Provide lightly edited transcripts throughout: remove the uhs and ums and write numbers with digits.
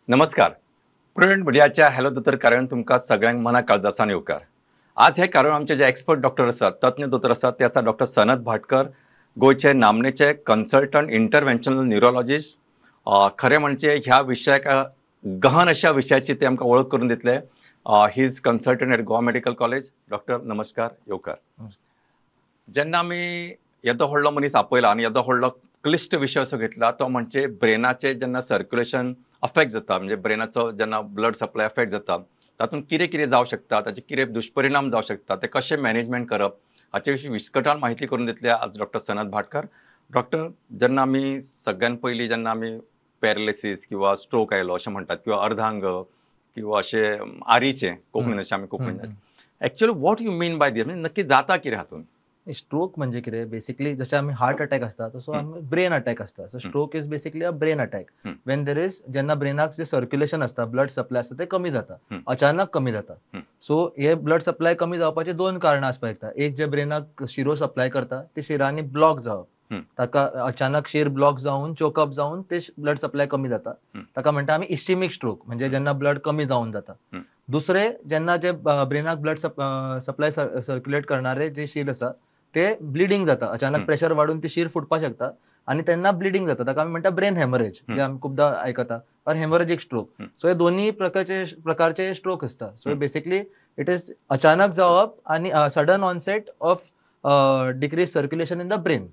नमस्कार. प्रुडंट मिडियाच्या हॅलो दोतोर कार्यावळीन तुमकां सगळ्यांक मना काळजासान येवकार. आज हे कार्यावळ आमचे जे एक्सपर्ट डॉक्टर आसात, तज्ञ दोतोर आसात ते आसा डॉक्टर सनत भाटकर, गोंयचे नामनेचे कन्सल्टंट इंटरव्हेन्शनल न्यूरोलॉजिस्ट. खरें म्हणजे ह्या विशयाक गहन अशा विशयाची ते आमकां वळख करून दितले. He is consultant at Goa medical college. Doctor नमस्कार, येवकार. जेन्ना आमी येदो व्हडलो मनीस आपयला आनी येदो व्हडलो क्लिश्ट विशय असो घेतला तो म्हणजे ब्रेनाचे जेन्ना सर्क्युलेशन अफेक्ट जाता, म्हणजे ब्रेनाचो जेन्ना ब्लड सप्लाय अफेक्ट जाता, तातूंत कितें कितें जावं शकता, ताचे कितें दुश्परिणाम जावं शकता, ते कशें मॅनेजमेंट करप हाचे विशीं विस्कटान माहिती करून दितले आज डॉक्टर सनत भाटकर. डॉक्टर, जेन्ना आमी सगळ्यान पयलीं जेन्ना आमी पॅरालिसीस किंवा स्ट्रोक आयलो अशें म्हणटात किंवा अर्धांग किंवा अशें आरीचे कोंकणीन अशें आमी कोंकणीन actually what you mean by this, म्हणजे नक्की जाता कितें हातून? स्ट्रोक म्हणजे कितें बेसिकली जशें आमी हार्ट अटॅक आसता तसो आमी ब्रेन अटॅक आसता. So stroke is basically a brain attack. When there is जेन्ना ब्रेनाक जे सर्क्युलेशन आसता, ब्लड सप्लाय आसता ते कमी जाता, अचानक कमी जाता. सो हे ब्लड सप्लाय कमी जावपाचे दोन कारणां आसपाक शकता. एक जे ब्रेनाक शिरो सप्लाय करता ते शिरांनी ब्लॉक जावप, ताका अचानक शीर ब्लॉक जावन चोकअप जावन ते ब्लड सप्लाय कमी जाता, ताका म्हणटा आमी इस्चेमिक स्ट्रोक, म्हणजे जेन्ना ब्लड कमी जावन जाता. दुसरे जेन्ना जे ब्रेनाक ब्लड सप्लाय सर्क्युलेट करणारे जे शीर आसा ते ब्लिडिंग जाता, अचानक प्रेशर वाढून ती शीर फुटपाक शकता आणि त्यांना ब्लिडिंग जाता, ताका आमी म्हणटा ब्रेन हेमरेज, जे आमी खूपदा आयकता, और हेमरेजिक स्ट्रोक. सो हे दोन्ही प्रकारचे स्ट्रोक असता. सो बेसिकली इट इज अचानक जावप आणि sudden onset of decrease circulation in the brain.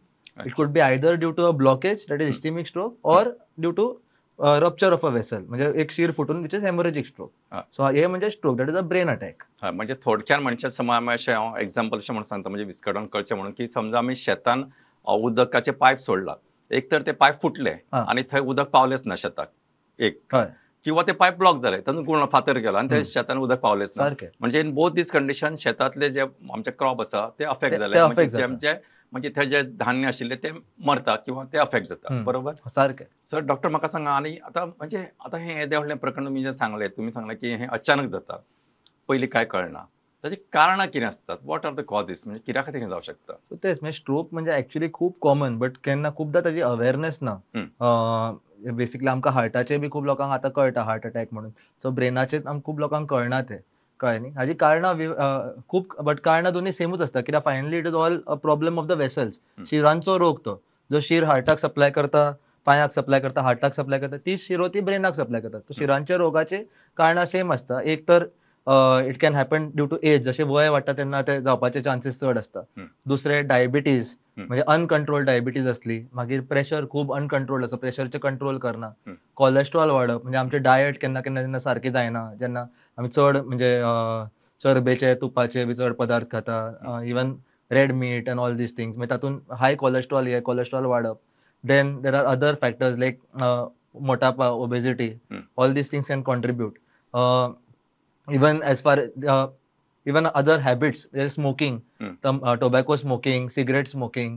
It could be either due to a blockage, that is ischaemic stroke, or due to rupture of a vessel, म्हणजे एक शीर फुटून which is haemorrhagic stroke. So हे म्हणजे stroke, that is a brain attack. म्हणजे थोडक्यान म्हणजे समज अशें हांव एक्झाम्पल अशें म्हणून सांगता, म्हणजे विस्कटोन कळचें म्हणून, की समजा आमी शेतान उदकाचे पायप सोडला, एक तर ते पायप फुटले आणि थंय उदक पावलेंच ना शेताक, एक किंवा ते पायप ब्लॉक जाले, तातूंत फातर गेलो आणि ते शेतान उदक पावलेंच ना. म्हणजे इन बोथ दीस कंडिशन शेतांतले जे आमचे क्रॉप आसा ते अफेक्ट जाले, म्हणजे थंय जे धान्य आशिल्ले ते मरता किंवा ते अफेक्ट जाता. बरोबर? सारकें. सर डॉक्टर म्हाका सांगा, आणि आता हे येदें व्हडलें प्रकरण तुमी जे सांगलें, तुमी सांगलें की हे अचानक जाता, पयलीं कांय कळना, ताची कारणां कितें आसतात? वॉट आर द कॉजीस, म्हणजे कित्या खातीर हें जावं शकता? तेच म्हणजे स्ट्रोक म्हणजे ऍक्च्युली खूप कॉमन, बट केन्ना खूपदा ताची अवेअरनेस ना. बेसिकली आमकां हार्टाचे बी खूप लोकांक आतां कळटा हार्ट अटॅक म्हणून. सो ब्रेनाचे खूप लोकांक कळना ते, कळ्ळें न्ही. हाजी कारणां खूप, बट कारणां दोन्ही सेमूच आसता, कित्याक finally it is all a problem of the vessels. शिरांचो रोग तो, जो शीर हार्टाक सप्लाय करता, पांयाक सप्लाय करता, हार्टाक सप्लाय करता, ती शिरो ती ब्रेनाक सप्लाय करता. सो शिरांच्या रोगाचे कारणां सेम आसता. एक तर it can happen due to age, जशें वय वाडटा तेन्ना ते जावपाचे चान्सीस चड आसता. दुसरे डायबिटीज, म्हणजे अनकंट्रोल डायबिटीज असली, मागीर प्रेशर खूप अनकंट्रोल आसा, प्रेशरचे कंट्रोल करना, कोलेस्ट्रॉल वाडप, म्हणजे आमचे डायट केन्ना केन्ना जेन्ना सारकी जायना, जेन्ना आमी चड म्हणजे चरबेचे तुपाचे बी चड पदार्थ खाता, even red meat and all these things, मागीर तातूंत हाय कोलेस्ट्रॉल वाडप. Then there are other factors like मोटापा, obesity, all these things can contribute. Even as far even other habits, there is smoking, tobacco smoking, cigarette smoking,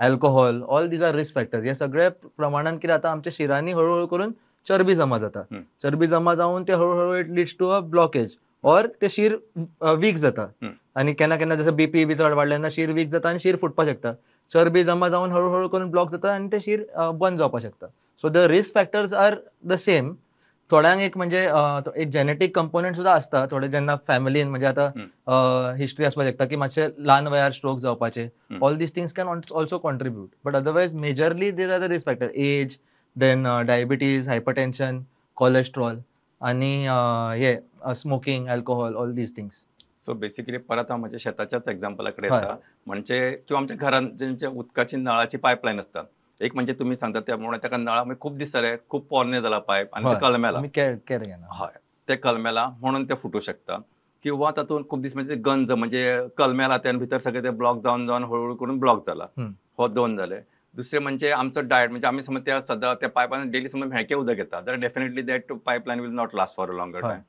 alcohol, all these are risk factors. हे सगळे प्रमाणान कितें जाता, आमच्या शिरांनी हळूहळू करून चरबी जमा जाता. चरबी जमा जावन ते हळूहळू it leads to a blockage, और ते शीर वीक जाता. आणि केन्ना केन्ना जसं बीपी बी चड वाडले तेन्ना शीर वीक जाता आणि शीर फुटपाक शकता. चरबी जमा जावन हळूहळू करून ब्लॉक जाता आणि ते शीर बंद जावपाक शकता. So the risk factors are the same. थोड्यांक एक म्हणजे एक जेनेटिक कंपोनंट सुद्धा असता, थोडे जेन्ना फॅमिलीन म्हणजे आता हिस्ट्री आसपाक शकता की मातशे ल्हान वयार स्ट्रोक जावपाचे. All these things can also contribute, but otherwise majorly these are the risk factor. Age, then diabetes, hypertension, cholesterol आणि हे smoking, alcohol, all these things. So basically परत हांव म्हज्या शेताच्याच एक्झाम्पला कडेन येता. म्हणजे किंवा आमच्या घरान जे उदकाची नळाची पायपलायन आसता, एक म्हणजे तुमी सांगता त्या प्रमाणे ताका नळा खूप दीस जाले, खूप पोरणे जाला पायप आणि ते कलमेला. हय, ते कलमेला म्हणून ते फुटू शकता. किंवा तातूंत खूप दीस म्हणजे गंज, म्हणजे कलमेला त्यान भितर सगळे ते ब्लॉक जावन जावन हळूहळू करून ब्लॉक जाला. हो दोन जाले. दुसरे म्हणजे आमचो डायट, म्हणजे आमी समज त्या सदां त्या पायपान डेली समज मेळकें उदक घेता, जाल्यार definitely that pipeline will not last for a longer time.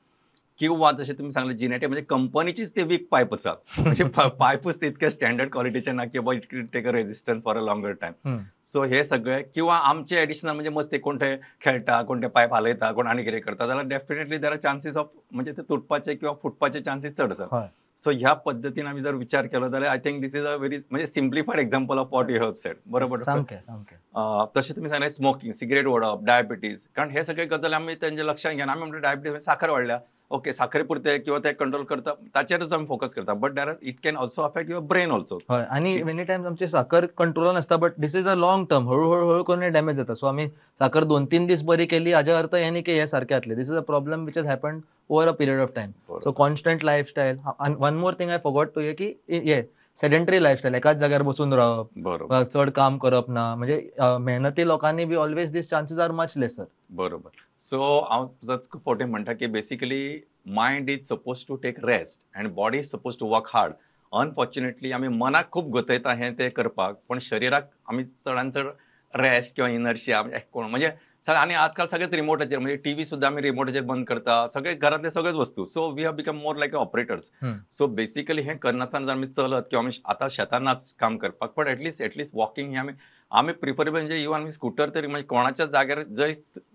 किंवा जसे तुम्ही सांगले जिनेटिक, म्हणजे कंपनीचीच ते वीक पाईप आसात, म्हणजे पाईपच तितके स्टँडर्ड क्वालिटीचे ना की बाबा it can take a resistance for a longer time. So हे सगळे, किंवा आमचे एडिशनल म्हणजे मस्त कोण ते खेळटा, कोण ते पाईप हालयता, कोण आनी कितें करता, जाल्यार definitely there are chances of म्हणजे ते तुटपाचे किंवा फुटपाचे चान्सीस चड आसात. सो ह्या पद्धतीने आम्ही जर विचार केलो जाल्यार I think this is a very म्हणजे simplified example of what you have said. बरोबर डॉक्टर? सामकें तशें तुम्ही सांगलें स्मोकिंग, सिगरेट ओडप, डायबिटीज, कारण हे सगळे गजाली आमी तेंच्या लक्षांत घेना. आमी म्हणटा डायबिटीज साखर वाडल्या, ओके साखरे पुरते किंवा ते कंट्रोल करता ताचेरच आमी फोकस करता, but there it can also affect your brain also. हय आनी मेनी टायम्स आमची साखर कंट्रोलान आसता but this is a long term हळू करून डॅमेज जाता. सो आमी साखर 2-3 दीस बरी केली हाच्या अर्थ हे न्ही की हे सारके जातले. This is a problem which has happened over a period of time. So constant lifestyle आनी one more thing I forgot to की हे सेडेंटरी लायफस्टायल एकाच जाग्यार बसून रावप, बरोबर चड काम करप ना, म्हणजे मेहनती लोकांनी बी always this chances are much lesser. बरोबर. सो हांव तुझंच खूब फावटी म्हणटा की basically mind is suppose to take rest and body is suppose to work hard. Unfortunately आमी मनाक खूब गुतयता हें तें करपाक, पण शरिराक आमी चडांत चड रेस्ट किंवा इनर्शिया म्हणजे आनी आजकाल सगळेच रिमोटाचेर, म्हणजे टीव्ही सुद्दां आमी रिमोटाचेर बंद करता, सगळे घरांतले सगळेच वस्तू. So we have become more like operators. So basically हें करनासतना जर आमी चलत किंवा आमी आतां शेतान काम करपाक, पण एटलीस्ट वॉकिंग हें आमी प्रिफरेबल म्हणजे इवन आमी स्कूटर तरी म्हणजे कोणाच्या जाग्यार जंय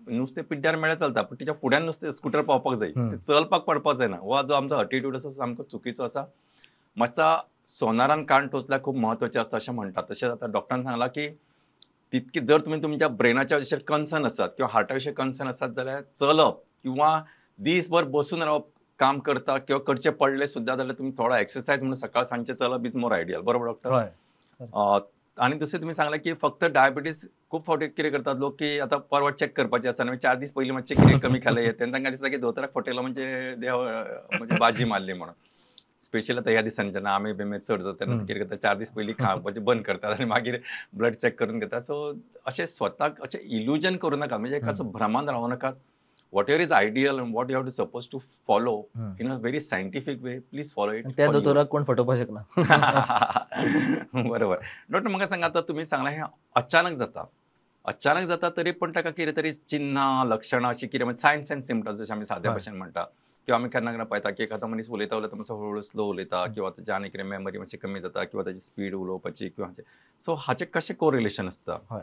नुस्तें पिड्ड्यार मेळ्ळें चलता, पण तिच्या फुड्यान नुस्तें स्कूटर पावपाक जाय, ते चलपाक पडपाक जायना. हो जो आमचो एटिट्यूड आसा सामको चुकीचो आसा. मातसा सोनारान कान टोचल्यार खूब म्हत्वाचें आसता अशें म्हणटात. तशेंच आतां डॉक्टरान सांगलां की तितकी जर तुमी तुमच्या ब्रेनाच्या विशयी कन्सर्न आसात किंवा हार्टा विशयी कन्सर्न आसात जाल्यार चलप किंवा दीसभर बसून रावप काम करता किंवा करचें पडलें सुद्दां जाल्यार तुमी थोडो एक्सरसायज म्हणून सकाळ सांजचें चलप इज मोर आयडियल. बरोबर डॉक्टर? हय. आणि दुसरें तुमी सांगलें की फक्त डायबिटीज खूब फावटी कितें करतात लोक की आतां परवा चॅक करपाचें आसता आनी 4 दीस पयलीं मातशें कितें कमी खालें तेन्ना तांकां दिसता की दोतोराक फटयलो म्हणजे देव म्हणजे बाजी मारली म्हणून. स्पेशली आतां ह्या दिसांनी जेन्ना आमी बेमे चड जाता तेन्ना कितें करता 4 दीस पयलीं खावपाचें बंद करतात आनी मागीर ब्लड चॅक करून घेता. सो अशें स्वताक अशें इल्युजन करूं नाका, म्हणजे एकाचो भ्रमान रावूं नाका. Whatever is ideal and what you have to suppose to follow in a very scientific way, please follow it. त्या दोतोराक कोण फटोवपाक शकना. बरोबर. डॉक्टर म्हाका सांगा, आतां तुमी सांगलां हें अचानक जाता तरी पण ताका कितें तरी चिन्हां लक्षणां अशी कितें म्हणजे सायन्स अँड सिम्पटम्स जशें आमी साद्या भाशेन म्हणटा, किंवा आमी केन्ना पळयता की एखादो मनीस उलयता मातसो हळू स्लो उलयता किंवा ताची आनी कितें मेमरी मातशी कमी जाता किंवा ताची स्पीड उलोवपाची किंवा सो हाचें कशें कोरिलेशन आसता? हय.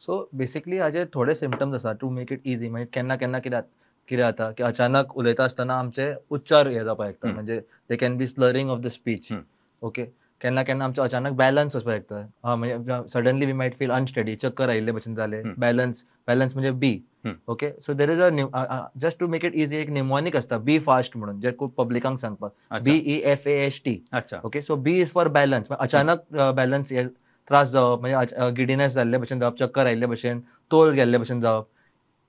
सो बेसिकली हाचे थोडे सिम्पटम्स आसा टू मेक इट इजी. म्हणजे केन्ना कितें जाता की अचानक उलयता आसतना आमचे उच्चार हे जावपाक शकता, म्हणजे they can be slurring of the speech. Okay. केन्ना आमचो अचानक बॅलन्स वचपाक शकता, म्हणजे suddenly we might feel unsteady, चक्कर आयिल्ले भशेन जाले. बॅलन्स म्हणजे B. Okay. So there is just to make it easy एक निमोनिक आसता बी फास्ट म्हणून, जे खूब पब्लिकांक सांगपाक, BEFAST. Okay. So B is for balance. अचानक बॅलन्स त्रास जावप, म्हणजे गिडिनेस जाल्ले भशेन जावप, चक्कर आयिल्ले भशेन, तोल गेल्ले भशेन जावप.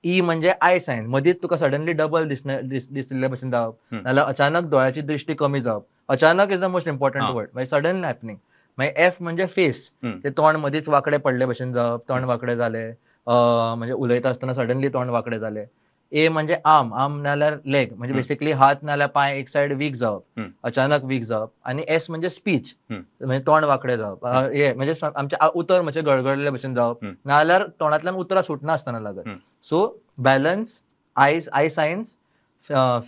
ई म्हणजे आय सायन, मदींच तुका सडनली डबल दिसले भशेन जावप, नाल्यार अचानक दोळ्याची दृश्टी कमी जावप. अचानक is the most important word, म्हणजे सडन हॅपनिंग. मागीर एफ म्हणजे फेस, ते तोंड मदींच वांकडे पडले भशेन जावप, तोंड वांकडे जाले, म्हणजे उलयता आसतना सडनली तोंड वांकडे जाले. ए म्हणजे आर्म नाल्यार लेग, म्हणजे बेसिकली हात नाल्यार पाय एक सायड वीक जावप, अचानक वीक जावप. आणि एस म्हणजे स्पीच, म्हणजे तोंड वांकडे जावप. हे म्हणजे आमचे उतर म्हणजे गळगळले भशेन जावप, नाल्यार तोंडांतल्यान उतरां सुटना आसतना लागत. So balance, eye signs,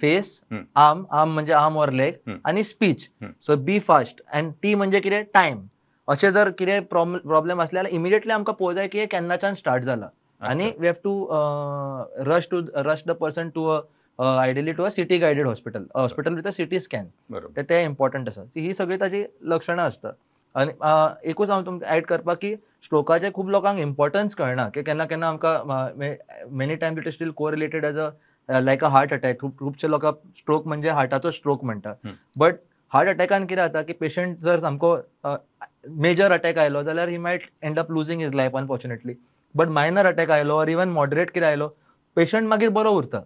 face, arm म्हणजे आर्म ऑर लेग, आणि speech. So be fast. And T म्हणजे कितें, टायम. अशें जर कितें प्रॉब्लेम असले जाल्यार इमिडिएटली आमकां पळोवंक जाय की केन्नाच्यान स्टार्ट जाला, आणि we have to rush the person to ideally to a CT guided hospital with a CT scan. ते इम्पॉर्टंट आसा. ही सगळी ताजी लक्षणां आसतात. आनी एकूच हांव तुमकां ऍड करपाक की स्ट्रोकाचे खूब लोकांक इम्पॉर्टन्स कळना, की केन्ना आमकां many Times it is steel correlated as a like a heart attack. खुबशे लोक स्ट्रोक म्हणजे हार्टाचो स्ट्रोक म्हणटात. बट हार्ट अटॅकान कितें जाता की पेशंट जर सामको मेजर अटॅक आयलो जाल्यार he might end up losing his life unfortunately. But minor attack आयलो ऑर इवन मॉडरेट कितें आयलो, पेशंट मागीर बरो उरता.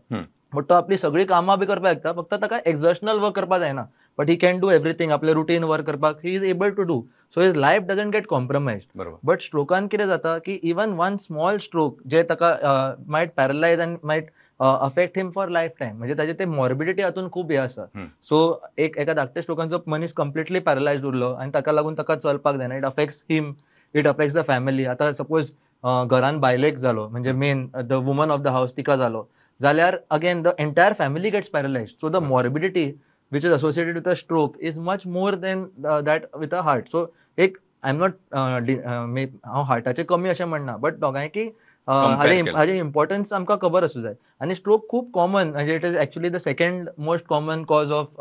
बट तो आपली सगळी कामां बी करपाक शकता, फक्त ताका एक्झर्शनल वर्क करपाक जायना. But he can do everything. आपले रुटीन वर्क करपाक he is able to do. So his life doesn't get compromised. But स्ट्रोकान कितें जाता की इवन वन स्मॉल स्ट्रोक जे ताका might paralyse and might affect him for lifetime. म्हणजे ताजे ते मॉर्बिडिटी हातून खूब हे आसा. सो एका धाकट्या स्ट्रोकान जो मनीस कंप्लिटली पॅरलायज उरलो आनी ताका लागून ताका चलपाक जायना, it affects him, it affects the family. आतां सपोज घरान बायलेक जालो, म्हणजे main the woman of the house तिका जालो जाल्यार again the entire family gets paralysed. So the morbidity which is associated with a stroke is much more than that with a heart. So एक I am not हांव हार्टाचे कमी अशें म्हणना, but दोगांयकी हाजे importance आमकां खबर आसूं जाय. आनी स्ट्रोक खूब कॉमन, म्हणजे it is actually the second most common cause of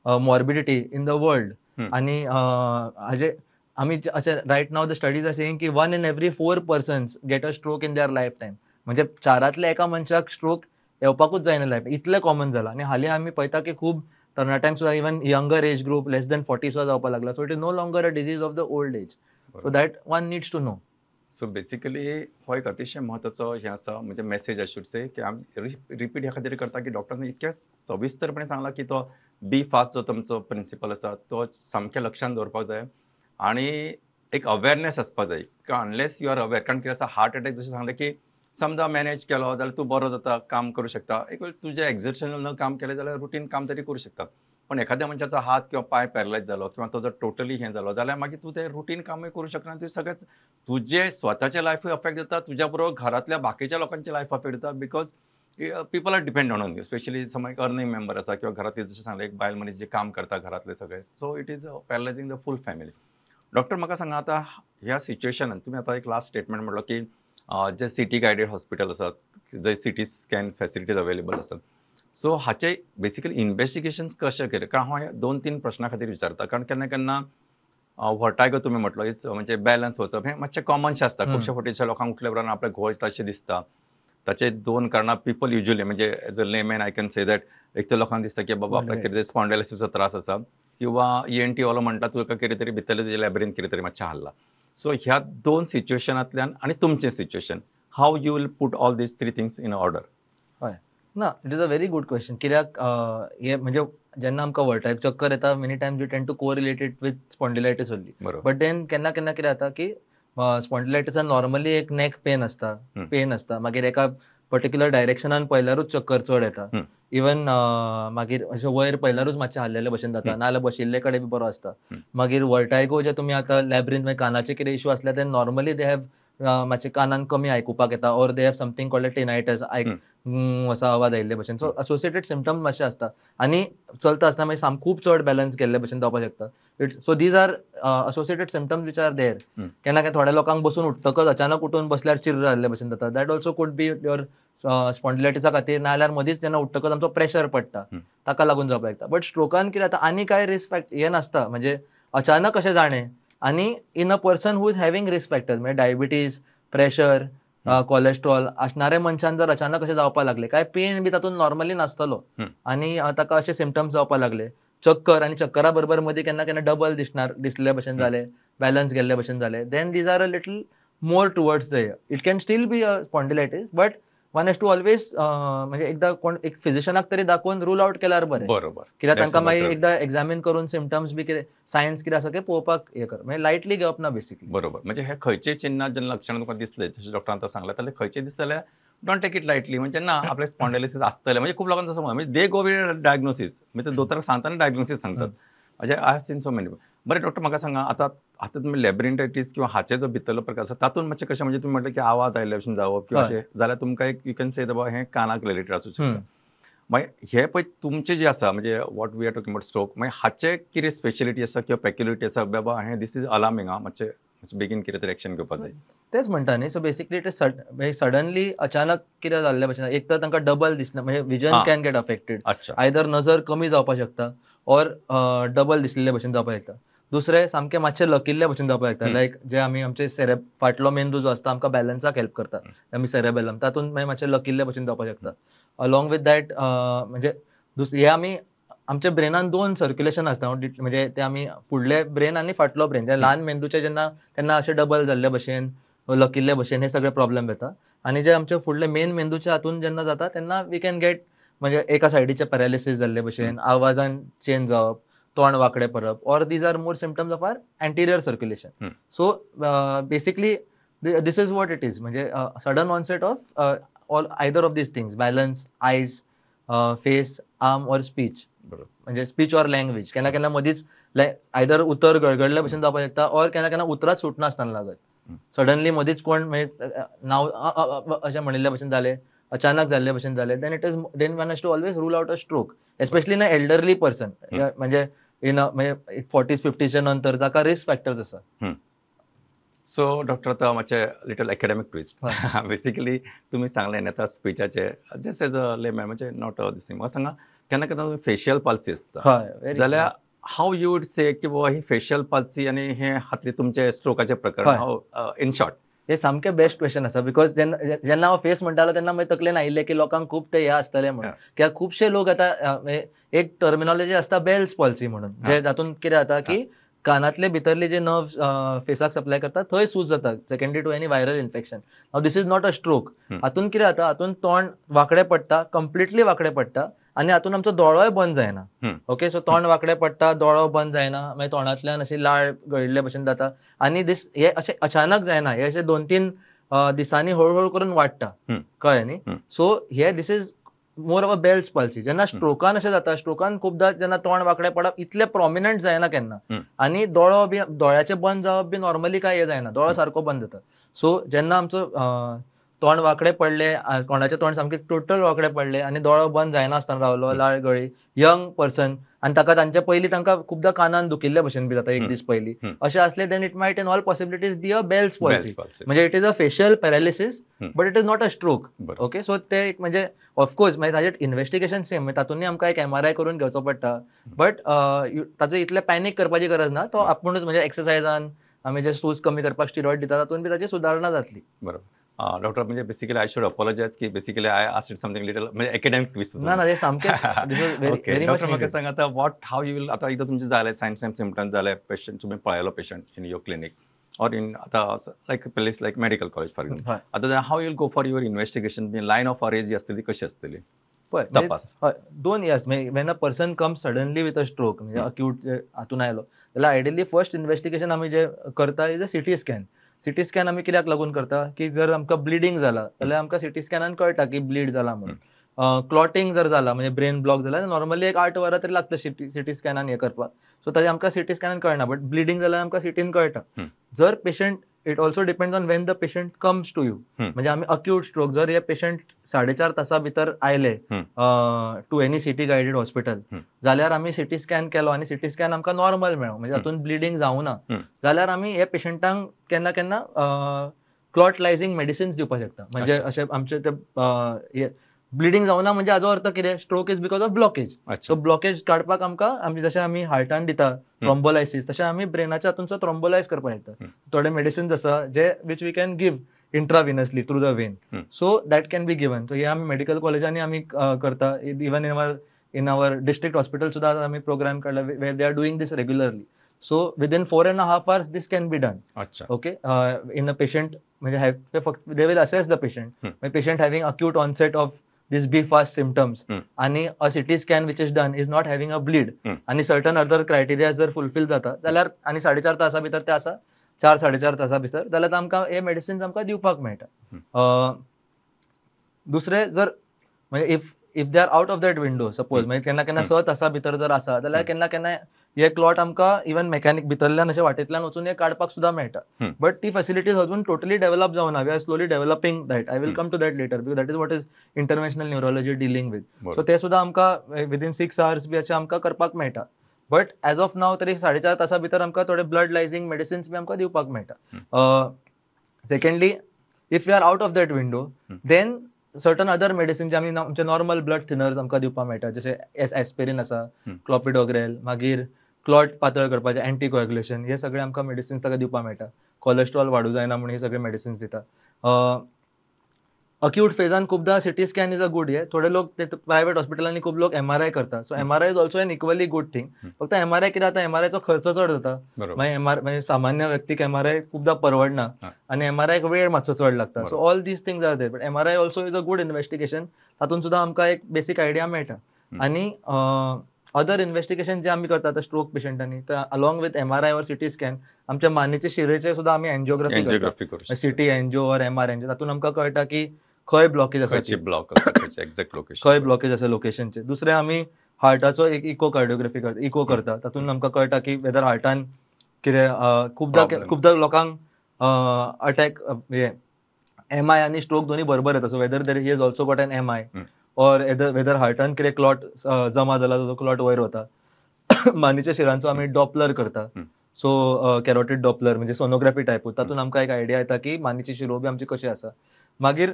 morbidity in the world. आणि हाजे आमी अशें right now the studies are saying की 1 in every 4 persons get a stroke in their lifetime. म्हणजे 4 एका मनशाक स्ट्रोक येवपाकूच जायना लायफ, इतलें कॉमन जाला. आनी हालीं आमी पळयता की खूब तरणाट्यांक सुद्दां, even younger age group less than 40 सुद्दां जावपाक लागला. So it is no longer a disease of the old age. So that one needs to know. So basically हो एक अतिशय महत्वाचो हे आसा, म्हणजे मेसेज आय शूड से, की आमी रिपीट ह्या खातीर करता की डॉक्टरान इतक्या सविस्तरपणे सांगला की तो बी फास्ट जो तुमचो प्रिंसिपल आसा तो सामकें लक्षांत दवरपाक जाय आणि एक अवेरनेस आसपाक जाय. अनलेस यू आर अवेर, कारण कितें आसा, हार्ट अटॅक जशें सांगलें की समजा मॅनेज केलो जाल्यार तूं बरो जाता, काम करूं शकता. एक वेळ तुजें एक्झर्शनल काम केलें जाल्यार रुटीन काम तरी करूं शकता. पण एखाद्या मनशाचो हात किंवा पाय पॅरलायज जालो किंवा तो जर टोटली हें जालो जाल्यार मागीर तूं तें रुटीन कामूय करूं शकना. तुवें सगळेंच तुजें स्वताचें लायफूय अफेक्ट जाता, तुज्या बरोबर घरांतल्या बाकीच्या लोकांचें लायफ अफेक्ट जाता. Because people are depend on you, specially समज एक अर्निंग मेंबर आसा किंवा घरांतली जशें सांगलें एक बायल मनीस जे काम करता घरांतले सगळे. So it is paralysing the full family. Doctor म्हाका सांगा, आतां ह्या सिच्युएशनान तुमी आतां एक लास्ट स्टेटमेंट म्हणलो की जे सिटी गायडेड हॉस्पिटल आसात, जंय सिटी स्कॅन फॅसिलिटीज अवेलेबल आसात, सो हाचे बेसिकली इन्व्हेस्टिगेशन्स कशे केले? कारण हांव 2-3 प्रश्ना खातीर विचारता. कारण केन्ना केन्ना वर्टायगो तुमी म्हटलो, म्हणजे बॅलन्स वचप हें मातशें कॉमनशें आसता. खुबश्या फावटीच्या लोकांक उठल्या उपरांत आपल्या घोळ तशें दिसता. ताचे 2 कारणां पीपल युज्युअली, म्हणजे age a layman I can say that, एक तर लोकांक दिसता की बाबा आपल्याक कितें स्पॉन्डायलिसिसचो त्रास आसा, किंवा ENT वालो म्हणटा तुका कितें तरी भितरले तुजे लॅब्रीन कितें तरी मातशें हल्ला. सो ह्या 2 सिच्युएशनांतल्यान आनी तुमचें situation, how you will put all these 3 things in order? हय. ना, it is a very good question. कित्याक हे म्हणजे जेन्ना आमकां वर्टायग चक्कर येता, many times we tend to correlated with spondylitis only. बरोबर. बट देन केन्ना केन्ना कितें जाता की स्पॉन्डिलायटिसान नॉर्मली एक नेक पेन आसता, पेन आसता. मागीर एका पर्टिक्युलर डायरेक्शनान पयल्यारूच चक्कर चड येता. इवन मागीर अशें वयर पयल्यारूच मातशें हल्लेले भशेन जाता, नाजाल्यार बशिल्ले कडेन बी बरो आसता. मागीर वर्टायगो जे तुमी आतां लॅब्रीन, मागीर कानाचे कितें इश्यू आसल्यार ते नॉर्मली दे हॅव मातशें कानान कमी आयकुपाक येता, or they have something called tinnitus, असो आवाज आयिल्ले भशेन. सो असोसिएटेड सिम्पटम्स मातशे आसता. आनी चलता आसतना मागीर खूब चड बॅलन्स गेल्ले भशेन जावपाक शकता. So these are associated symptoms which are there. केन्ना केन्ना थोड्या लोकांक बसून उठ्ठकच अचानक उठून बसल्यार चिर्र जाल्ले भशेन जाता. That also could be your स्पॉन्डिलायटिसा खातीर, नाजाल्यार मदींच जेन्ना उठ्ठकच आमचो प्रेशर पडटा ताका लागून जावपाक शकता. बट स्ट्रोकान कितें जाता, आनी कांय रिस्क फॅक्टर हें नासता, म्हणजे अचानक अशें जाणें. आनी in a person who is having risk factors, म्हणजे डायबिटीज, प्रेशर, कोलेस्ट्रॉल असणाऱ्या मनशान जर अचानक अशें जावपाक लागले, काय पेन बी तातूंत नॉर्मली नासतलो, आनी ताका अशे सिम्पटम्स जावपाक लागले, चक्कर, आनी चक्करा बरोबर मदीं केन्ना केन्ना डबल दिसले भशेन जाले, बॅलन्स गेल्ले भशेन जाले, then these are a little more towards the it can still be a spondylitis, but one has to always, म्हणजे एकदा कोण एक फिजिशनाक तरी दाखोवन रूल आउट केल्यार बरें. बरोबर. कित्याक तांकां मागीर एकदा एक्झामीन करून सिम्पटम्स बी कितें सायन्स कितें आसा तें पळोवपाक हें कर, म्हणजे लायटली घेवप ना बेसिकली. बरोबर. म्हणजे हे खंयचे चिन्ह जेन्ना लक्षणां तुका दिसले, जशें डॉक्टरान आतां सांगलें, जाल्यार खंयचे दिसले जाल्यार डोंट टेक इट लायटली. म्हणजे ना, आपले स्पॉन्डायलिसीस आसतलें. म्हणजे खूब लोकांचो असो म्हणजे दे गो विथ डायग्नोसीस, म्हणजे ते दोतोराक सांगतना डायग्नोसीस सांगतात. म्हणजे I have seen so many. बरें डॉक्टर, म्हाका सांगा, आतां तुम्ही लॅब्रिंटायटीस किंवा हाचे जो भितरलो प्रकार आसा तातूंत मातशें कशें, म्हणजे तुमी म्हटलें की आवाज आयिल्ले भशेन जावप किंवा अशें जाल्यार तुमकां एक यू कॅन से बाबा हें कानाक रिलेटेड आसूं शकता. मागीर हे पळय तुमचें जें आसा, म्हणजे what we are talking about stroke, मागीर हाचे कितें स्पेशलिटी आसा किंवा पेक्युलिटी आसा, बाबा हें दिस इज अलार्मिंग, मातशें बेगीन कितें तरी एक्शन घेवपाक जाय? तेच म्हणटा न्ही. So basically it is suddenly अचानक कितें जाल्ले भशेन, एक तर तांकां डबल दिसना, म्हणजे विजन कॅन गेट अफेक्टेड. अच्छा. आयदर नजर कमी जावपाक शकता, ऑर डबल दिसलेले भशेन जावपाक शकता. दुसरें सामकें मातशें लकिल्ले भशेन जावपाक शकता. लायक जे आमी आमचे फाटलो मेंदू जो आसता आमकां बॅलन्साक हेल्प करता, आमी सेरेबेलम, तातूंत मागीर मातशें लकिल्ले भशेन जावपाक शकता. अलॉंग विथ दॅट, म्हणजे हे आमी आमच्या ब्रेनान 2 सर्क्युलेशन आसता, म्हणजे ते आमी फुडले ब्रेन आनी फाटलो ब्रेन, जे ल्हान मेंदूचे जेन्ना तेन्ना अशें डबल जाल्ले भशेन, लकिल्ले भशेन हे सगळे प्रॉब्लेम येता. आनी जे आमचे फुडले मेन मेंदूच्या हातून जेन्ना जाता तेन्ना वी कॅन गेट, म्हणजे एका सायडीचे पॅरालिसीस जाल्ले भशेन, आवाजान चेंज जावप, तोंड वांकडें परप, or these are more symptoms of our anterior circulation. So basically this is what it is, म्हणजे sudden onset of all either of these things, balance, eyes, face, arm or speech, म्हणजे speech or language. केन्ना केन्ना मदींच either उतर गळगळले भशेन जावपाक शकता, or केन्ना केन्ना उतराच सुटनासतना लागत. सडनली मदींच कोण म्हणजे नांव अशें म्हणिल्ले भशेन जालें, अचानक जाल्ले भशेन जालें, then one has to always rule out a stroke, especially in a elderly person, म्हणजे 40s 50s नंतर जाका रिस्क फॅक्टर्स आसा. सो डॉक्टर आतां मातशें लिटल एकेडॅमीक ट्विस्ट हय. बेसिकली तुमी सांगलें न्ही आतां स्पिचाचे जस्ट एज अ लेमॅन म्हणजे नॉट दिस थिंग म्हाका सांगा केन्ना केन्ना फेशियल पाल्सी आसता हय व्हेरी जाल्यार हाव यू वूड से की बाबा ही फेशियल पाल्सी आनी हे हातले तुमचे स्ट्रोकाचे प्रकरण हय. हाव इन शॉर्ट हे सामकें बेस्ट क्वेश्चन आसा बिकॉज जेन्ना हांव फेस म्हणटालो तेन्ना मागीर तकलेन आयिल्लें की लोकांक खूब ते हे आसतले म्हणून कित्याक खुबशे लोक आतां एक टर्मिनॉलॉजी आसता बेल्स पॉल्सी म्हणून जे जातून कितें जाता की कानातले भितरले जे नर्व फेसाक सप्लाय करतात थंय सूज जाता secondary to any viral infection. Now this is not a stroke. हातून कितें जाता हातून तोंड वांकडें पडटा कंप्लिटली वांकडें पडटा आनी हातून आमचो दोळोय बंद जायना. ओके सो तोंड वांकडें पडटा दोळो बंद जायना मागीर तोंडांतल्यान अशी लाळ गळिल्ले भशेन जाता आनी हे अशें अचानक जायना हे अशें 2-3 दिसांनी हळूहळू करून वाडटा कळ्ळें न्ही. सो हे this is more of a Bell's palsy. जेन्ना स्ट्रोकान अशें जाता स्ट्रोकान खूबदां जेन्ना तोंड वांकडें पडप इतलें प्रॉमिनंट जायना केन्ना आनी दोळ्याचे बंद जावप बी नॉर्मली काय हे जायना दोळो सारको बंद जाता. सो जेन्ना आमचो तोंड वांकडें पडलें कोणाचें तोंड सामकें टोटल वांकडें पडलें आनी दोळो बंद जायनासतना रावलो लाळ गळी यंग पर्सन आनी तांचे पयलीं तांकां खुबदां कानान दुखिल्ले भशेन बी जाता एक दीस पयलीं अशें असलें then it might in all possibilities be a Bell's palsy. म्हणजे it is a facial paralysis but it is not a stroke. Okay so ते एक म्हणजे ऑफकोर्स मागीर ताजें इन्व्हेस्टिगेशन सेम तातूंतय आमकां एक MRI करून घेवचो पडटा बट ताचो इतलें पॅनीक करपाची गरज ना तो आपुणूच म्हणजे एक्सरसायजान आमी जे सूज कमी करपाक स्टिरॉयड दिता तातूंत बी ताची सुदारणा जातली. बरोबर. डॉक्टर म्हणजे बेसिकली आय शूड अपोलोजायज की basically I asked something little म्हणजे एकेडॅमिक ट्विस्ट ना हे सामकें व्हेरी मच. डॉक्टर म्हाका सांग आतां वॉट हाव यू विल आतां इथं तुमचे जालें सायन्स एंड सिम्पटम्स जाले पेशंट तुमी पळयलो patient in your clinic or in आतां like place like medical college for example आतां how you will go for your investigation line of arrange जी आसतली कशी आसतली तपास. हय 2 years when a person comes suddenly with a stroke म्हणजे acute हातून आयलो जाल्यार आयडियली फर्स्ट इन्व्हेस्टिगेशन आमी जे करता is a CT scan. CT scan आमी कित्याक लागून करता की जर आमकां ब्लिडींग जाला जाल्यार आमकां सिटी स्कॅनान कळटा की ब्लीड जाला म्हणून. क्लॉटिंग जर जाला म्हणजे ब्रेन ब्लॉक जाला नॉर्मली एक 8 वरां तरी लागता सिटी स्कॅनान हे करपाक. सो ताजें आमकां सिटी स्कॅनान कळना बट ब्लिडींग जाल्यार आमकां सिटीन कळटा. जर patient it also depends on when the patient comes to you म्हणजे आमी अक्यूट स्ट्रोक जर हे पेशंट 4.5 तासां भितर आयले to any CT guided hospital जाल्यार आमी सिटी स्कॅन केलो आनी सिटी स्कॅन आमकां नॉर्मल मेळ्ळो म्हणजे हातून ब्लिडींग जावना जाल्यार आमी हे पेशंटांक केन्ना केन्ना क्लॉट लायझिंग मेडिसिन्स दिवपाक शकता. म्हणजे अशें आमचे ते ब्लिडींग जावना म्हणजे हाजो अर्थ कितें stroke is because of blockage. So blockage काडपाक आमकां जशें आमी हार्टान दिता थ्रोम्बोलायसीस तशें आमी ब्रेनाच्या हातूनचो थ्रोम्बोलायज करपाक शकता. थोडे मेडिसिन्स आसा जे which we can give intravenously through the vein so that can be given. So हे आमी मेडिकल कॉलेजांनी आमी करता even in our district hospital सुद्दां आमी प्रोग्राम काडला where they are doing this regularly. So within 4.5 hours this can be done. Okay, in a patient म्हणजे they will assess the patient. Patient having acute onset of these B-fast symptoms आणि a CT scan which is done is not having a bleed आणि certain other criteria जर fulfill जाता जाल्यार आणि 4.5 तासां भितर ते आसा 4-4.5 तासां भितर जाल्यार आमकां हे मेडिसिन्स आमकां दिवपाक मेळटा. दुसरे जर म्हणजे if they are out of that window suppose म्हणजे केन्ना केन्ना 6 तासां भितर जर आसा जाल्यार केन्ना केन्ना हे क्लॉट आमकां इवन मेकॅनिक भितरल्यान अशें वाटेंतल्यान वचून हे काडपाक सुद्दां मेळटा. बट ती फॅसिलिटीज अजून टोटली डेव्हलप जावना. We are slowly developing that. I will come to that later because that is what is international neurology dealing with. सो ते सुद्दां आमकां विदीन 6 hours बी अशें आमकां करपाक मेळटा. बट एज ऑफ नाव तरी 4.5 तासां भितर आमकां थोडे ब्लड लायझिंग मेडिसिन्स बी आमकां दिवपाक मेळटा. Secondly if you are out of that window then certain other medicine जे आमी आमचे नॉर्मल ब्लड थिनर्स आमकां दिवपाक मेळटा जशे एस्पिरीन आसा क्लॉपिडोग्रेल मागीर क्लॉट पातळ करपाचें अँटीकोएग्युलेशन हे सगळे आमकां मेडिसिन्स ताका दिवपाक मेळटा. कोलेस्ट्रॉल वाडूं जायना म्हणून हे सगळे मेडिसिन्स दिता. अक्यूट फेजान खुबदां CT scan is a good हे थोडे लोक प्रायवेट हॉस्पिटलांनी खूब लोक MRI करता. So MRI is also an equally good thing. फक्त MRI कितें जाता MRIचो खर्च चड जाता म्हणजे सामान्य व्यक्तीक MRI खुबदां परवडना आनी MRIक वेळ मातसो चड लागता. So all these things are there but MRI also is a good investigation. तातूंत सुद्दां आमकां एक बेसीक आयडिया मेळटा. आनी अदर इन्व्हेस्टिगेशन जे आमी करतात स्ट्रोक पेशंटांनी अलॉंग विथ MRI और सिटी स्कॅन आमच्या मानेचे शिरेचे सुद्दां आमी एंजिओग्राफी करता. सिटी एंजिओ और MR एंजिओ तातूंत आमकां कळटा की खंय ब्लॉकेज आसा खंय ब्लॉकेज आसा लोकेशनचे. दुसरे आमी हार्टाचो एक इकोकार्डिओग्राफी करता इको करता. तातूंत आमकां कळटा की वेदर हार्टान कितें खुबदां लोकांक अटॅक हे MI आनी स्ट्रोक दोनी बरोबर येता. So whether there he is also got an MI और वेदर हार्टान कितें क्लॉट जमा जाला जो क्लॉट वयर वता. मानेच्या शिरांचो आमी डॉपलर करता. सो कॅरोटीड डॉपलर म्हणजे सोनोग्राफी टायपूत तातूंत आमकां एक आयडिया येता की मानेची शिरो बी आमची कशी आसा. मागीर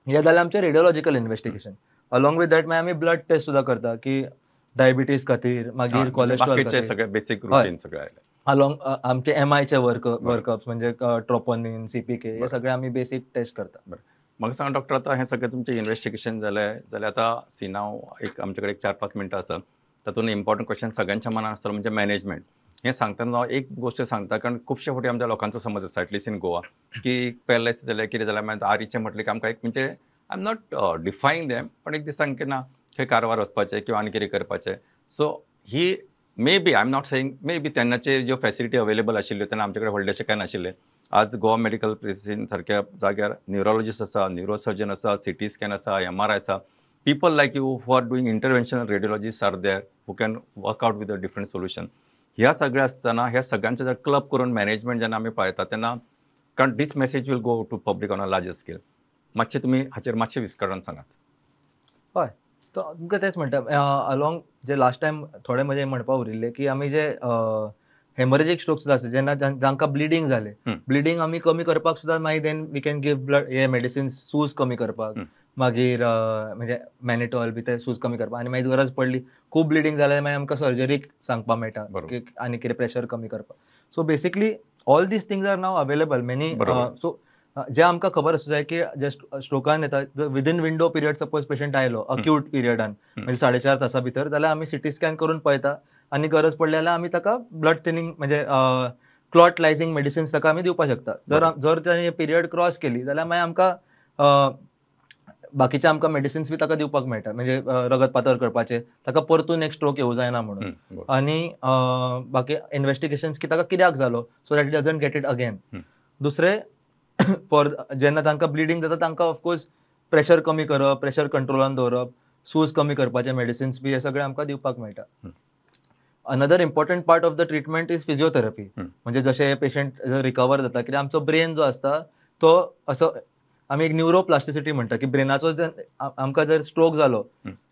हे जालें आमचें रेडिओलॉजिकल इन्व्हेस्टिगेशन. अलॉंग विथ दॅट मागीर आमी ब्लड टेस्ट सुद्दां करता की डायबिटीज खातीर, मागीर म्हणजे कोलेस्ट्रॉल बाकीचे खातीर. सगळे बेसिक हय. रुटीन सगळे आयले. अलॉंग आमचे एमआयचे बरोबर. वर्कअप्स म्हणजे ट्रोपोनिन, सीपीके हे बरोबर. सगळे आमी बेसिक टेस्ट करता. बरं. म्हाका सांगा डॉक्टर, आतां हें सगळें तुमचें इन्व्हेस्टिगेशन जालें जाल्यार आतां सी नाव एक आमचे कडेन 4-5 मिनटां आसा. तातूंत इम्पॉर्टंट क्वेश्चन सगळ्यांच्या मनान आसतलो म्हणजे मॅनेजमेंट. हें सांगतना हांव एक गोश्ट सांगता, कारण खुबशे फावटी आमच्या लोकांचो समज आसा एटलीस्ट इन गोवा की पॅरलायसीस जाल्यार कितें जाल्यार मागीर आरीचें म्हटलें की आमकां एक म्हणजे आय एम नॉट डिफायंग देम, पण एक दिसता की ना खंय कारवार वचपाचें किंवा आनी कितें करपाचें. So he may be I am not saying may be तेन्नाचे ज्यो फॅसिलिटी अवेलेबल आशिल्ल्यो तेन्ना आमचे कडेन व्हडलेशें कांय नाशिल्लें. आज गोवा मेडिकल प्रेसिडेंसी सारक्या जाग्यार न्युरोलॉजिस्ट आसा, न्युरोसर्जन आसा, सिटी स्कॅन आसा, MRI आसा. People like you who are doing interventional radiologist are there who can work out with a different solution. ह्या सगळ्या आसतना ह्या सगळ्यांचे जर क्लब करून मॅनेजमेंट जेन्ना आमी पळयता तेन्ना कारण this message will go to public on a larger scale. मातशें तुमी हाचेर मातशें विस्कळून सांगात. हय. तुमकां तेच म्हणटा अलॉंग जे लास्ट टायम थोडे म्हजे म्हणपा उरिल्ले की आमी जे हेमरेजीक स्ट्रोक सुद्दां आसा जेन्ना जांकां ब्लिडींग जालें, हं. ब्लिडींग आमी कमी करपाक सुद्दां मागीर then we can give blood हे मेडिसिन्स सूज कमी करपाक. हं. मागीर म्हणजे मॅनिटॉल बी ते सूज कमी करपाक आनी मागीर गरज पडली खूब ब्लिडींग जाल्यार मागीर आमकां सर्जरीक सांगपाक मेळटा बरोबर. की आनी कितें प्रेशर कमी करपाक. So basically all these things are now available many. बरोबर. सो जे आमकां खबर आसूं जाय की जे स्ट्रोकान येता within window period suppose patient आयलो अक्यूट पिरियडान म्हणजे 4.5 तासां भितर, जाल्यार आमी सिटी स्कॅन करून पळयता आनी गरज पडली जाल्यार आमी ताका ब्लड थिनिंग म्हणजे क्लॉट लायझिंग मेडिसिन्स ताका आमी दिवपाक शकता. जर ताणें पिरियड क्रॉस केली जाल्यार मागीर आमकां बाकीचे आमकां मेडिसिन्स बी ताका दिवपाक मेळटा म्हणजे रगत पातळ करपाचे, ताका परतून एक स्ट्रोक येवं जायना म्हणून. बरोबर. आनी बाकी इन्व्हेस्टिगेशन्स की ताका कित्याक जालो so that it doesn't get it again. दुसरें फॉर जेन्ना तांकां ब्लिडींग जाता तांकां ऑफकोर्स प्रेशर कमी करप, प्रेशर कंट्रोलान दवरप, सूज कमी करपाचे मेडिसिन्स बी हे सगळे आमकां दिवपाक मेळटा. Another important part of the treatment is physiotherapy. म्हणजे जशे पेशंट रिकवर जाता कित्याक आमचो ब्रेन जो आसता तो असो आमी एक न्यूरोप्लास्टिसिटी म्हणटा की ब्रेनाचो जर आमकां जर स्ट्रोक जालो,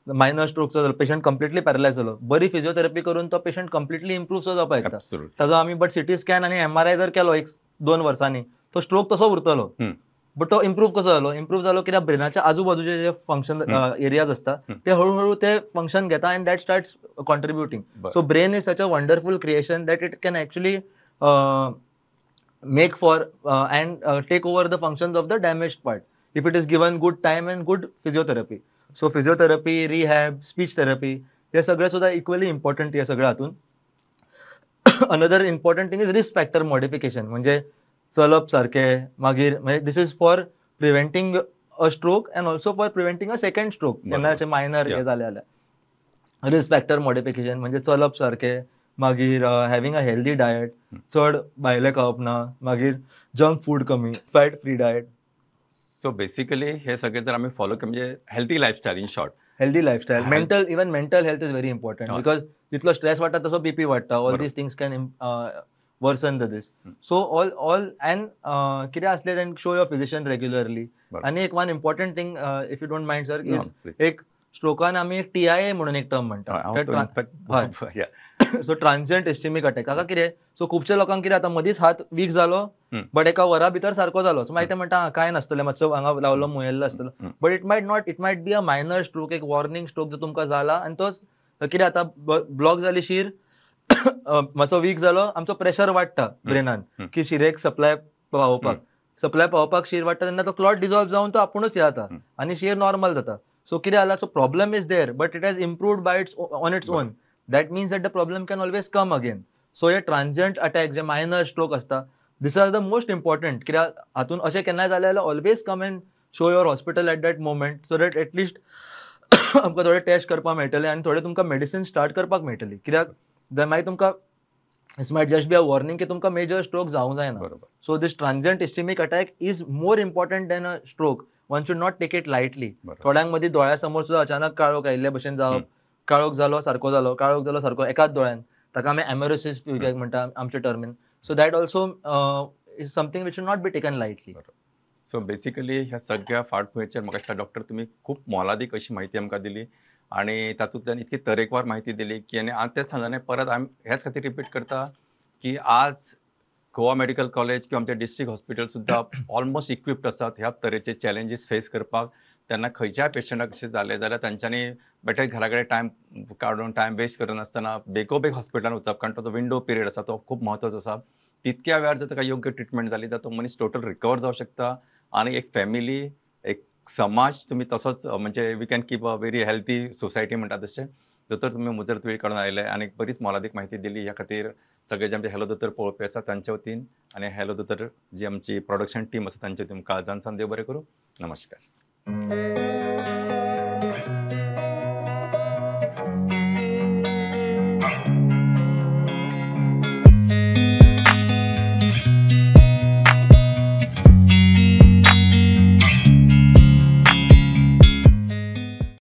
मायनर स्ट्रोकचो जालो, पेशंट कंप्लिटली पॅरलायज जालो, बरी फिजिओथेरपी करून तो पेशंट कंप्लिटली इम्प्रूव्ह सुद्दां जावपाक शकता. Absolutely. ताजो आमी बट सिटी स्कॅन आनी MRI जर केलो 1-2 वर्सांनी तो स्ट्रोक तसो उरतलो. बट तो इम्प्रूव्ह कसो जालो? इम्प्रूव्ह जालो कित्याक ब्रेनाच्या आजूबाजूचे जे फंक्शन एरियाज आसता ते हळू ते फंक्शन घेता and that starts contributing. So brain is such a wonderful creation that it can actually make for and take over the functions of the damaged part if it is given good time and good physiotherapy. So physiotherapy, rehab, speech therapy हे सगळे सुद्धा equally important हे सगळ्या हातून. Another important thing is risk factor modification म्हणजे चलप सारखे मागीर this is for preventing a stroke and also for preventing a second stroke जेन्ना अशें मायनर हे जाले जाल्यार. रिस्क फॅक्टर मॉडिफिकेशन म्हणजे चलप सारखे, मागीर हॅव्हिंग अ हेल्दी डायट, चड भायलें खावप ना, मागीर जंक फूड कमी, fat free diet. So basically हे सगळे जर आम्ही फॉलो केले म्हणजे healthy lifestyle in short. Healthy lifestyle, mental health is very important because जितलो स्ट्रेस वाडटा तसो बीपी वाडटा. All these things can worsen the these. So all and कितें आसलें then show your physician regularly. आनी एक one important thing if you don't mind sir is एक स्ट्रोकान आमी एक TIA म्हणून एक टर्म म्हणटा. So transient ischemic attack. हाका कितें सो खुबशे लोकांक कितें जाता मदींच हात वीक जालो बट एका वरा भितर सारको जालो. सो मागीर ते म्हणटा काय नासतलें मातसो हांगा लावलो मुयल्लो आसतलो. But it might not, it might be a minor stroke, एक वॉर्निंग स्ट्रोक जो तुमकां जाला आनी तो कितें जाता ब्लॉक जाली शीर मातसो वीक जालो आमचो प्रेशर वाडटा ब्रेनान की शिरेक सप्लाय पावोवपाक शीर वाडटा तेन्ना तो क्लॉट डिझॉल्व जावन तो आपुणूच हे जाता आनी शीर नॉर्मल जाता. सो कितें जाला so problem is there but it has improved by on its own. That means that the problem can always come again. So हे ट्रान्झियंट अटॅक जे मायनर स्ट्रोक असता दिस आर द मोस्ट इम्पॉर्टंट. कित्याक हातून अशें केन्नाय जालें जाल्यार always come and show your hospital eight that moment so that at least आमकां थोडे टेस्ट करपाक मेळटले आनी थोडे तुमकां मेडिसिन स्टार्ट करपाक मेळटली. कित्याक मागीर तुमकां it's might just be a warning की तुमकां मेजर स्ट्रोक जावंक जायना. So this transient ischemic attack is more important than a stroke. One should not take it lightly. थोड्यांक मदीं दोळ्या समोर सुद्दां अचानक काळोख आयिल्ले भशेन जावप, काळोख जालो सारको एकाच दोळ्यान, ताका आमी एमेरोसिस म्हणटा आमच्या टर्मीन. So that also is something which should not be taken lightly. So basically ह्या सगळ्या फाटभुंयेचेर म्हाका दिसता डॉक्टर तुमी खूब मोलादीक अशी माहिती आमकां दिली आणि तातूंतल्यान इतकी तरेकवार माहिती दिली की आनी तेच सांगतालें परत हेच खातीर रिपीट करता की आज गोवा मेडिकल कॉलेज किंवा आमचे डिस्ट्रिक्ट हॉस्पिटल सुद्दां ऑलमोस्ट इक्विप्ड आसात ह्या तरेचे चॅलेंजीस फेस करपाक. तेन्ना खंयच्याय पेशंटाक अशें जालें जाल्यार तांच्यांनी बेटर घरा कडेन टायम काडून टायम वेस्ट करनासतना बेगोबेग हॉस्पिटलांत वचप, कारण तो जो विंडो पिरियड आसा तो खूब म्हत्वाचो आसा. तितक्या वेळार जर ताका योग्य ट्रिटमेंट जाली जाल्यार तो मनीस टोटल रिकवर जावंक शकता आनी एक फॅमिली, एक समाज तुमी तसोच म्हणजे we can keep a very healthy society म्हणटा तशें. दोतोर तुमी मुजरत वेळ काडून आयले आनी बरीच मोलादीक म्हायती दिली. ह्या खातीर सगळे जे आमचे हॅलो दोतोर पळोवपी आसा तांचे वतीन आनी हॅलो दोतोर जी आमची प्रोडक्शन टीम आसा तांचे वतीन काळजांतसान देव बरें करूं. नमस्कार.